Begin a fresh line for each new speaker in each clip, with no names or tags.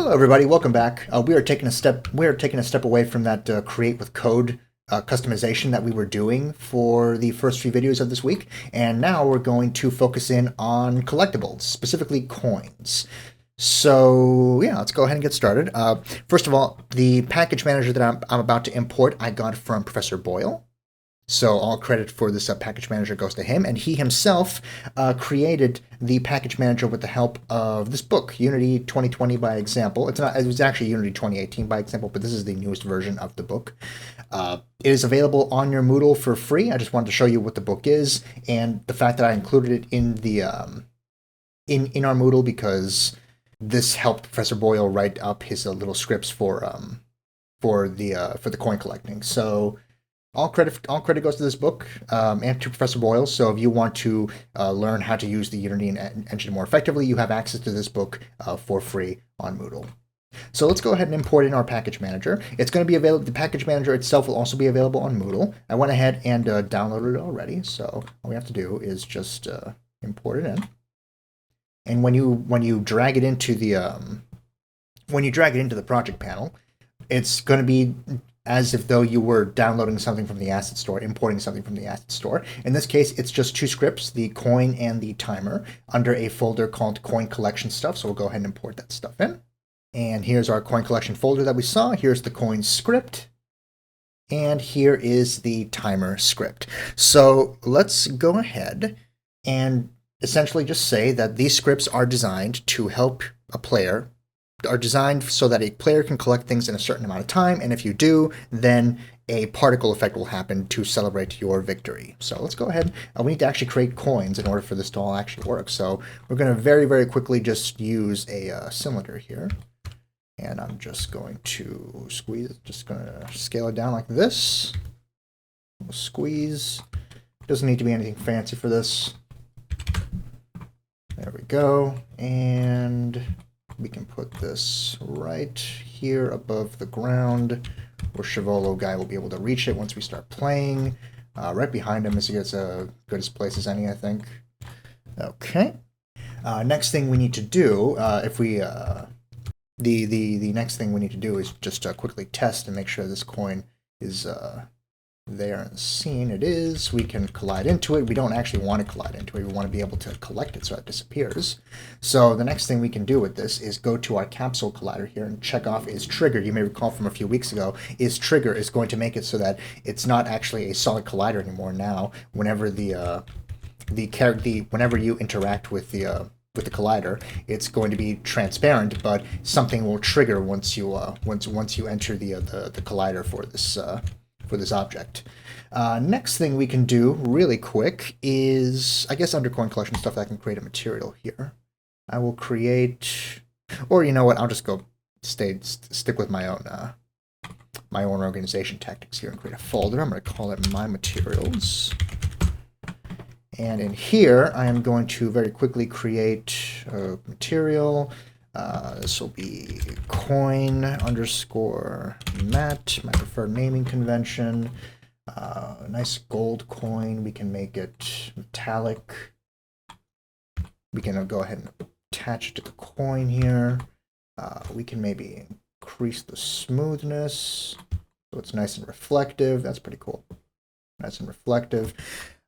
Hello, everybody. Welcome back. We are taking a step. We are taking a step away from that create with code customization that we were doing for the first few videos of this week, and now we're going to focus in on collectibles, specifically coins. So yeah, let's go ahead and get started. First of all, the package manager that I'm about to import, I got from Professor Boyle. So all credit for this package manager goes to him, and he himself created the package manager with the help of this book, Unity 2020 by example. It's not; it was actually Unity 2018 by example, but this is the newest version of the book. It is available on your Moodle for free. I just wanted to show you what the book is, and the fact that I included it in the in our Moodle because this helped Professor Boyle write up his little scripts for the coin collecting. So. All credit goes to this book and to Professor Boyle. So if you want to learn how to use the Unity engine more effectively, you have access to this book for free on Moodle. So let's go ahead and import in our package manager. It's going to be available. The package manager itself will also be available on Moodle. I went ahead and downloaded it already. So all we have to do is just import it in. And when you drag it into the project panel, it's going to be as if though you were downloading something from the asset store, importing something from the asset store. In this case, it's just two scripts, the coin and the timer, under a folder called coin collection stuff. So we'll go ahead and import that stuff in. And here's our coin collection folder that we saw. Here's the coin script. And here is the timer script. So let's go ahead and essentially just say that these scripts are designed to help a player are designed so that a player can collect things in a certain amount of time, and if you do, then a particle effect will happen to celebrate your victory. So let's go ahead. We need to actually create coins in order for this to all actually work. So we're going to very, very quickly just use a cylinder here, and I'm just going to squeeze it, just going to scale it down like this. We'll squeeze. Doesn't need to be anything fancy for this. There we go, and we can put this right here above the ground where Chivolo guy will be able to reach it once we start playing. Right behind him is as good as place as any, I think. Okay. Next thing we need to do, the next thing we need to do is just quickly test and make sure this coin is there in the scene. It is. We can collide into it. We don't actually want to collide into it. We want to be able to collect it so it disappears. So the next thing we can do with this is go to our capsule collider here and check off is trigger. You may recall from a few weeks ago, is trigger is going to make it so that it's not actually a solid collider anymore. Now, whenever whenever you interact with the collider, it's going to be transparent, but something will trigger once you enter the collider for this object. Next thing we can do really quick is, I guess under coin collection stuff, I can create a material here. I will create, or you know what, I'll just go stick with my own organization tactics here and create a folder. I'm going to call it My Materials. And in here, I am going to very quickly create a material. This will be coin underscore mat, my preferred naming convention. A nice gold coin. We can make it metallic. We can go ahead and attach it to the coin here. We can maybe increase the smoothness so it's nice and reflective. That's pretty cool. Nice and reflective.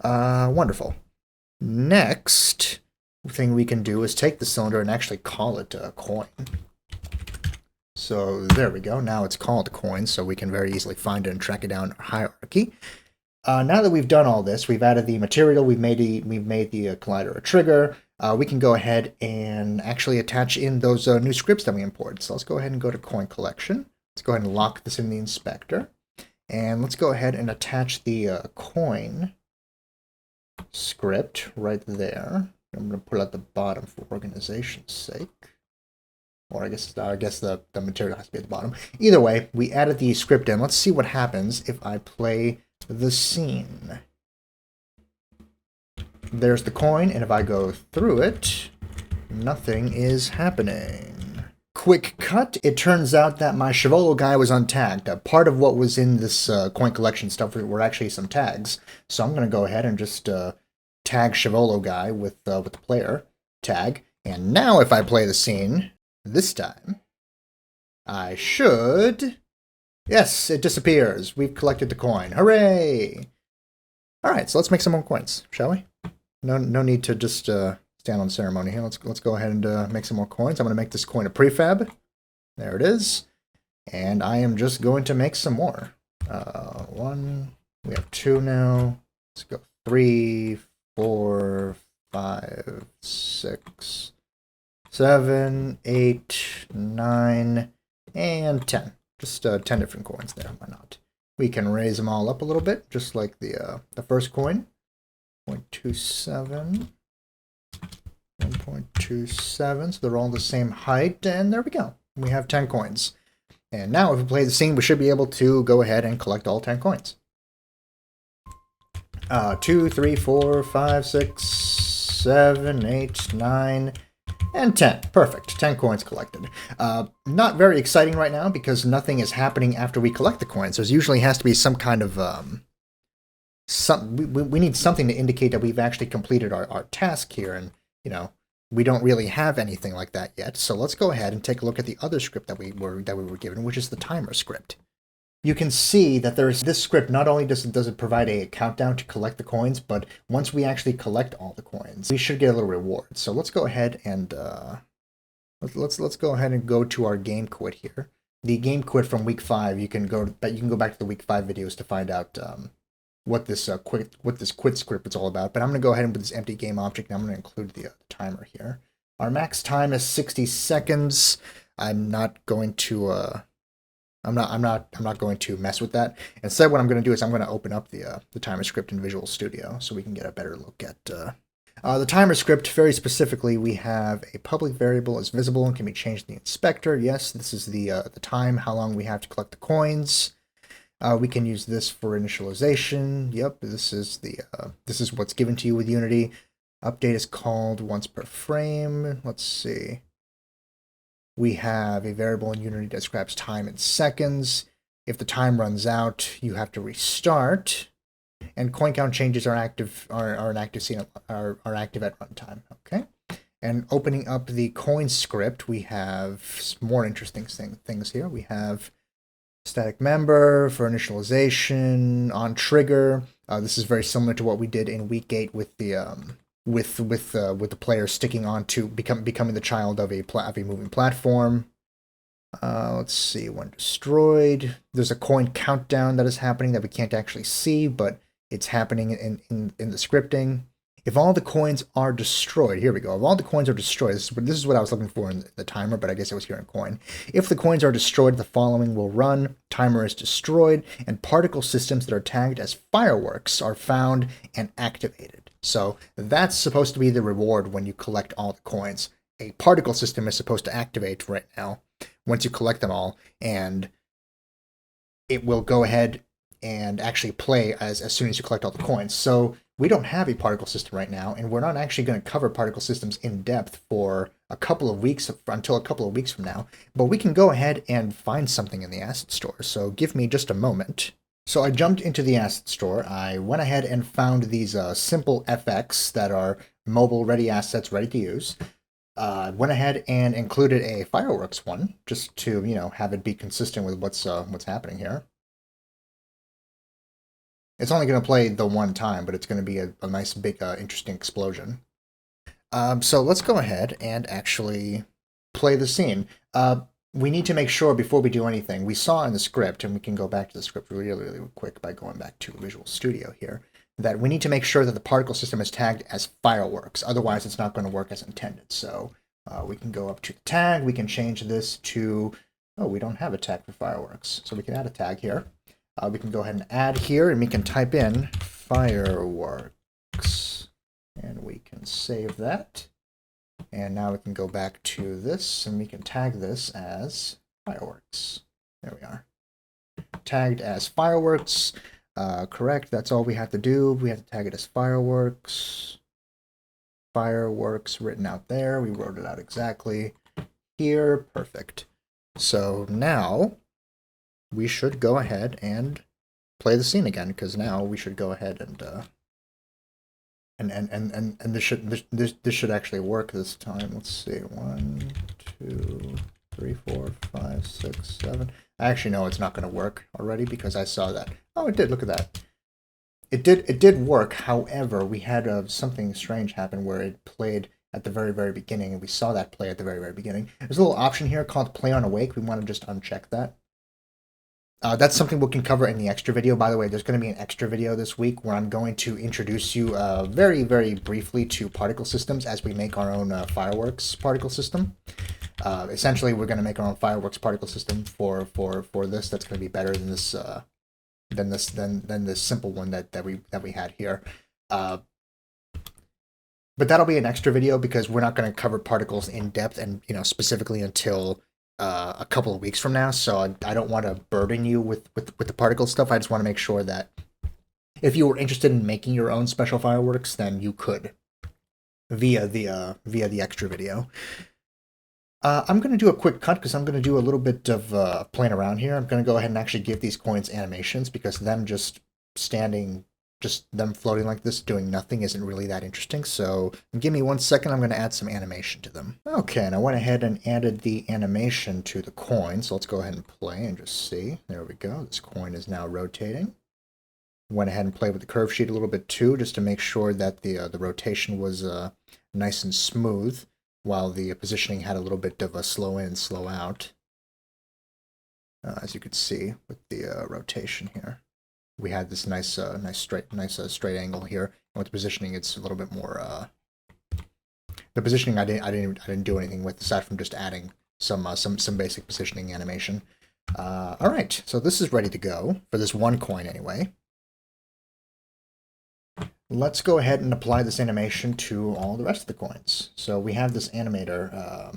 Wonderful. Next thing we can do is take the cylinder and actually call it a coin. So there we go. Now it's called a coin, so we can very easily find it and track it down in our hierarchy. Now that we've done all this, we've added the material, we've made the collider a trigger. We can go ahead and actually attach in those new scripts that we imported. So let's go ahead and go to coin collection. Let's go ahead and lock this in the inspector, and let's go ahead and attach the coin script right there. I'm going to put it at the bottom for organization's sake. Or I guess the material has to be at the bottom. Either way, we added the script in. Let's see what happens if I play the scene. There's the coin, and if I go through it, nothing is happening. Quick cut, it turns out that my Chivolo guy was untagged. Part of what was in this coin collection stuff were actually some tags. So I'm going to go ahead and just tag Chivolo guy with the player tag. And now if I play the scene, this time, I should... Yes, it disappears. We've collected the coin. Hooray! Alright, so let's make some more coins, shall we? No need to just stand on ceremony here. Let's go ahead and make some more coins. I'm going to make this coin a prefab. There it is. And I am just going to make some more. One. We have two now. Let's go 3, 4, 5, 6, 7, 8, 9, and 10. Just 10 different coins there. Why not? We can raise them all up a little bit, just like the first coin. 0.27. 1.27. So they're all the same height, and there we go. We have 10 coins. And now if we play the scene, we should be able to go ahead and collect all 10 coins. 2, 3, 4, 5, 6, 7, 8, 9, and 10. Perfect. 10 coins collected. Not very exciting right now because nothing is happening after we collect the coins. There's usually has to be some kind of... we need something to indicate that we've actually completed our task here, and, you know, we don't really have anything like that yet. So let's go ahead and take a look at the other script that we were given, which is the timer script. You can see that there's this script. Not only does it provide a countdown to collect the coins, but once we actually collect all the coins, we should get a little reward. So let's go ahead and let's go ahead and go to our game quit here. The game quit from week 5. You can go back to the week 5 videos to find out what this quit script is all about. But I'm going to go ahead and put this empty game object, and I'm going to include the timer here. Our max time is 60 seconds. I'm not going to I'm not going to mess with that. Instead, what I'm going to do is I'm going to open up the timer script in Visual Studio so we can get a better look at the timer script. Very specifically, we have a public variable is visible and can be changed in the inspector. Yes, this is the time, how long we have to collect the coins. We can use this for initialization. Yep, this is what's given to you with Unity. Update is called once per frame. Let's see. We have a variable in Unity that describes time in seconds. If the time runs out, you have to restart. And coin count changes are active are an active scene are active at runtime. Okay. And opening up the coin script, we have more interesting things here. We have static member for initialization on trigger. This is very similar to what we did in week 8 with the with the player sticking on to becoming the child of a moving platform. Let's see, when destroyed, there's a coin countdown that is happening that we can't actually see, but it's happening in the scripting. If all the coins are destroyed, here we go. If all the coins are destroyed, this is what I was looking for in the timer, but I guess it was here in coin. If the coins are destroyed, the following will run. Timer is destroyed, and particle systems that are tagged as fireworks are found and activated. So that's supposed to be the reward when you collect all the coins. A particle system is supposed to activate right now once you collect them all, and it will go ahead and actually play as soon as you collect all the coins. So we don't have a particle system right now, and we're not actually going to cover particle systems in depth for a couple of weeks, until a couple of weeks from now. But we can go ahead and find something in the asset store. So give me just a moment. So I jumped into the asset store. I went ahead and found these simple FX that are mobile ready assets ready to use. Went ahead and included a fireworks one just to, have it be consistent with what's happening here. It's only going to play the one time, but it's going to be a nice, big, interesting explosion. So let's go ahead and actually play the scene. We need to make sure before we do anything, we saw in the script, and we can go back to the script really, really quick by going back to Visual Studio here, that we need to make sure that the particle system is tagged as fireworks. Otherwise, it's not going to work as intended. So we can go up to the tag. We can change this to, we don't have a tag for fireworks. So we can add a tag here. We can go ahead and add here, and we can type in fireworks, and we can save that. And now we can go back to this, and we can tag this as fireworks. There we are. Tagged as fireworks. Correct, that's all we have to do. We have to tag it as fireworks. Fireworks written out there. We wrote it out exactly here. Perfect. So now we should go ahead and play the scene again, because now we should go ahead and this should actually work this time. Let's see, 1, 2, 3, 4, 5, 6, 7. I actually know it's not going to work already because I saw that. Oh, it did. Look at that. It did work. However, we had something strange happen where it played at the very, very beginning, and we saw that play at the very, very beginning. There's a little option here called Play on Awake. We want to just uncheck that. That's something we can cover in the extra video. By the way, there's going to be an extra video this week where I'm going to introduce you very, very briefly to particle systems as we make our own fireworks particle system. Essentially, we're going to make our own fireworks particle system for this. That's going to be better than this than this simple one that we had here. But that'll be an extra video because we're not going to cover particles in depth and specifically until a couple of weeks from now, so I don't want to burden you with the particle stuff. I just want to make sure that if you were interested in making your own special fireworks, then you could via the extra video. I'm going to do a quick cut because I'm going to do a little bit of playing around here. I'm going to go ahead and actually give these coins animations because them just them floating like this, doing nothing, isn't really that interesting. So give me 1 second, I'm going to add some animation to them. Okay, and I went ahead and added the animation to the coin. So let's go ahead and play and just see. There we go. This coin is now rotating. Went ahead and played with the curve sheet a little bit too, just to make sure that the rotation was nice and smooth, while the positioning had a little bit of a slow in, slow out. As you could see with the rotation here. We had this nice straight angle here. And with the positioning, it's a little bit more. The positioning I didn't do anything with aside from just adding some basic positioning animation. All right, so this is ready to go for this one coin anyway. Let's go ahead and apply this animation to all the rest of the coins. So we have this animator.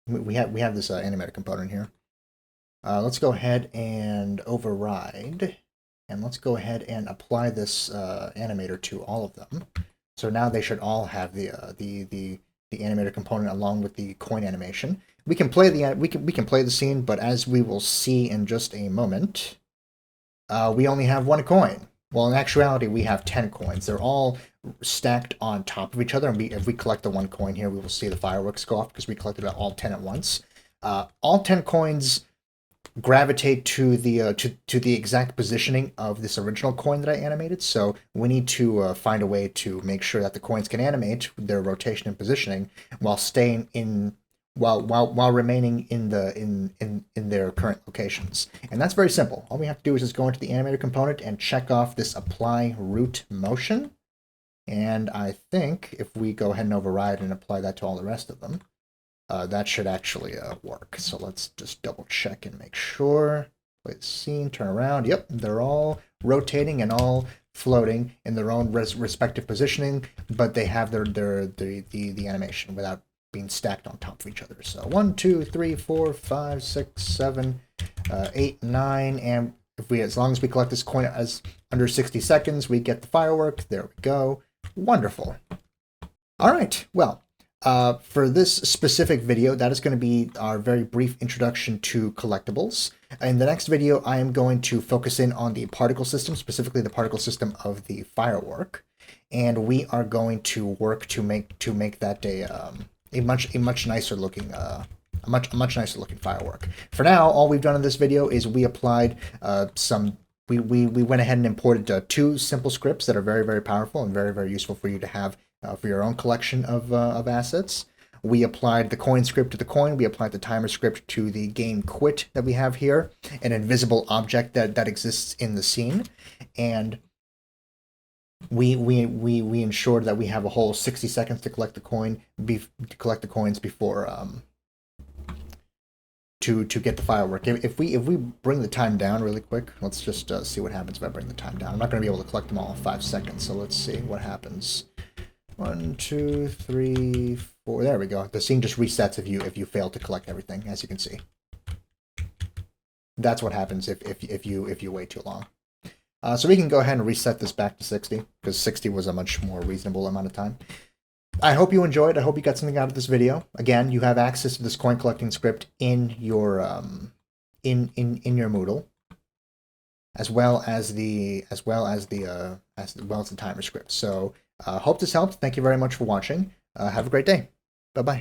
We have this animator component here. Let's go ahead and override. And let's go ahead and apply this animator to all of them. So now they should all have the animator component along with the coin animation. We can play the scene, but as we will see in just a moment, we only have one coin. Well, in actuality, we have 10 coins. They're all stacked on top of each other. And if we collect the one coin here, we will see the fireworks go off because we collected all 10 at once. All 10 coins gravitate to the exact positioning of this original coin that I animated. So we need to find a way to make sure that the coins can animate their rotation and positioning while staying in while remaining in their current locations. And that's very simple. All we have to do is just go into the animator component and check off this apply root motion. And I think if we go ahead and override and apply that to all the rest of them, that should actually work. So let's just double check and make sure. Play the scene, turn around. Yep, they're all rotating and all floating in their own respective positioning, but they have the animation without being stacked on top of each other. So 1, 2, 3, 4, 5, 6, 7, 8, 9, and as long as we collect this coin as under 60 seconds, we get the firework. There we go. Wonderful. All right. Well, for this specific video, that is going to be our very brief introduction to collectibles. In the next video, I am going to focus in on the particle system, specifically the particle system of the firework, and we are going to work to make that a much nicer looking much nicer looking firework. For now, all we've done in this video is we applied we went ahead and imported 2 simple scripts that are very, very powerful and very, very useful for you to have for your own collection of assets. We applied the coin script to the coin. We applied the timer script to the game quit that we have here, an invisible object that exists in the scene, and we ensured that we have a whole 60 seconds to collect the coins before to get the firework. If we bring the time down really quick, let's just see what happens if I bring the time down. I'm not going to be able to collect them all in 5 seconds, so let's see what happens. 1, 2, 3, 4. There we go. The scene just resets if you fail to collect everything, as you can see. That's what happens if you wait too long. So we can go ahead and reset this back to 60 because 60 was a much more reasonable amount of time. I hope you enjoyed. I hope you got something out of this video. Again, you have access to this coin collecting script in your in your Moodle, as well as the timer script. So hope this helped. Thank you very much for watching. Have a great day. Bye bye.